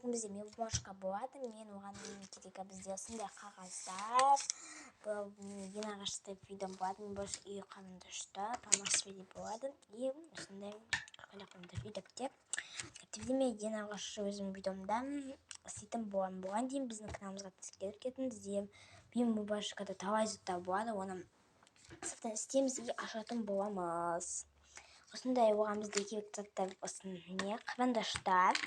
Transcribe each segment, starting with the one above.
бүгін бізде меломашка болады. Мен оған керегі бізде осындай қағаздар. Бұл менің ең алғашқы видеом болады. Бұл үй қарындашта помасвили болады. И осындай видео деп. Мен ең алғашқы өзім видеомда істейтін боламын. Бұған дейін біздің каналымызға тіркеліп кетіңіздер. Мен мубашкада талай заттар болады. Оны істейміз и ашатын боламыз. Осындай оған бізде керек заттар осындай қарындаштар.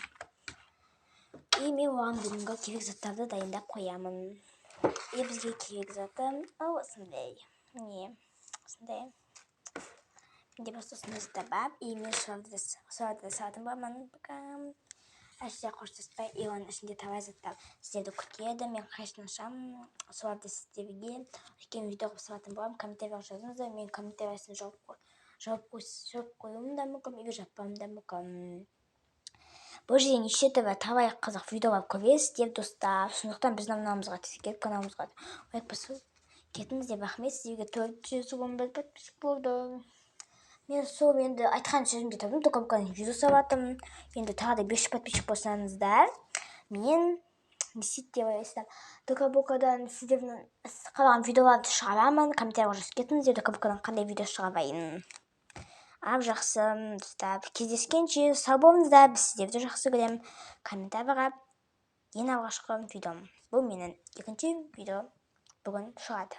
И мен оған бүгінгі керек заттарды дайындап қоямын. И бізге керек заты осындай. Міне, осындай. Менде просто осындай заттар бар. И мен соларды салатын боламын. Әште қоштаспай, и оның ішінде талай заттар сіздерді күтеді. Мен қайшын ашам, соларды сіздерге үлкен видео қылып салатын боламын. Комментариялар жазыңыздар. Мен комментариясын жауап қоюым да мүмкін, или жаппауым да мүмкін. Бұл жерде неше түрлі талай қызық видеолар көресіздер, достар. Сондықтан біздің каналымызға тіркеліп, каналымызға лайк басып кетіңіздер. Рахмет, сіздерге 415 подписчик болды. Мен сол енді айтқан сөзімде тұрдым, только видео салатым. Енді тағы да 500 подписчик болсаңыздар, мен не істейді деп ойлайсыздар. Только сіздердің қалаған видеоларды шығарамын. Комментариялар жазып кетіңіздер, только қандай видео шығарайын. Жақсы, достар, кездескенше сау болыңыздар. Біз сіздерді жақсы көремін. Комментарияға ең алғашқы видеом. Бұл менің екінші видео бүгін шығады.